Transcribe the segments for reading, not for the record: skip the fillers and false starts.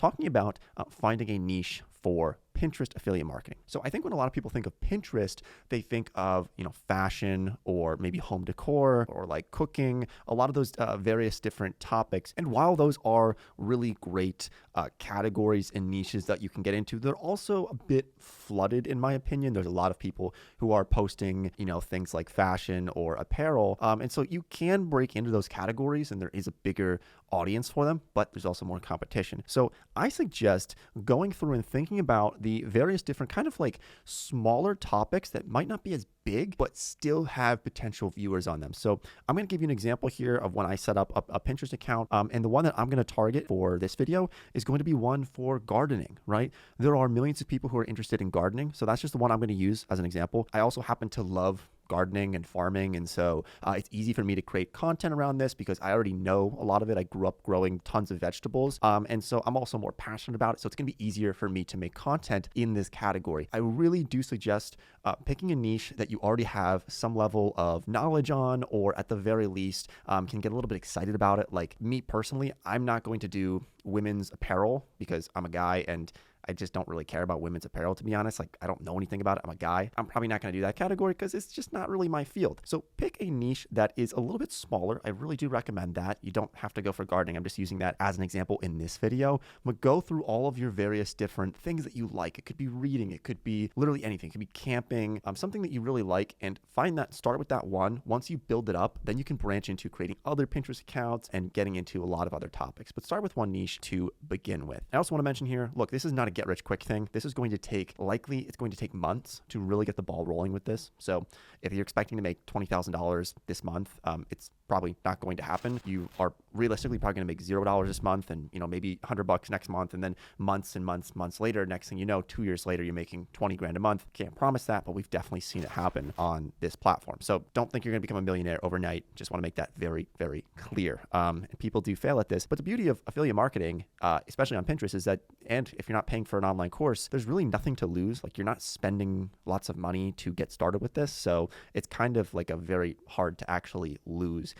talking about finding a niche for Pinterest affiliate marketing. So I think when a lot of people think of Pinterest, they think of, fashion or maybe home decor or like cooking, a lot of those various different topics. And while those are really great categories and niches that you can get into, they're also a bit flooded, in my opinion. There's a lot of people who are posting, things like fashion or apparel. And so you can break into those categories and there is a bigger audience for them, but there's also more competition. So I suggest going through and thinking about the various different kind of like smaller topics that might not be as big, but still have potential viewers on them. So I'm going to give you an example here of when I set up a Pinterest account. And the one that I'm going to target for this video is going to be one for gardening, right? There are millions of people who are interested in gardening. So that's just the one I'm going to use as an example. I also happen to love gardening and farming. And so it's easy for me to create content around this because I already know a lot of it. I grew up growing tons of vegetables. And so I'm also more passionate about it. So it's going to be easier for me to make content in this category. I really do suggest picking a niche that you already have some level of knowledge on, or at the very least can get a little bit excited about it. Like me personally, I'm not going to do women's apparel because I'm a guy and I just don't really care about women's apparel, to be honest. Like, I don't know anything about it. I'm a guy. I'm probably not going to do that category because it's just not really my field. So pick a niche that is a little bit smaller. I really do recommend that. You don't have to go for gardening. I'm just using that as an example in this video. But go through all of your various different things that you like. It could be reading. It could be literally anything. It could be camping, something that you really like, and find that, start with that one. Once you build it up, then you can branch into creating other Pinterest accounts and getting into a lot of other topics. But start with one niche to begin with. I also want to mention here, look, this is not a get rich quick thing. This is going to take, likely it's going to take months to really get the ball rolling with this. So if you're expecting to make $20,000 this month, it's probably not going to happen. You are realistically probably going to make $0 this month and, maybe $100 next month. And then months and months later, next thing you know, 2 years later, you're making 20 grand a month. Can't promise that, but we've definitely seen it happen on this platform. So don't think you're going to become a millionaire overnight. Just want to make that very, very clear. And people do fail at this, but the beauty of affiliate marketing, especially on Pinterest, is that, and if you're not paying for an online course, there's really nothing to lose. Like, you're not spending lots of money to get started with this. So it's kind of like a very hard to actually lose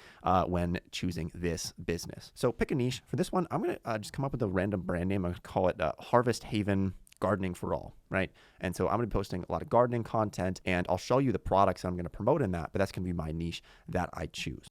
when choosing this business. So pick a niche. For this one, I'm going to just come up with a random brand name. I'm going to call it Harvest Haven Gardening for All, right? And so I'm going to be posting a lot of gardening content, and I'll show you the products I'm going to promote in that, but that's going to be my niche that I choose.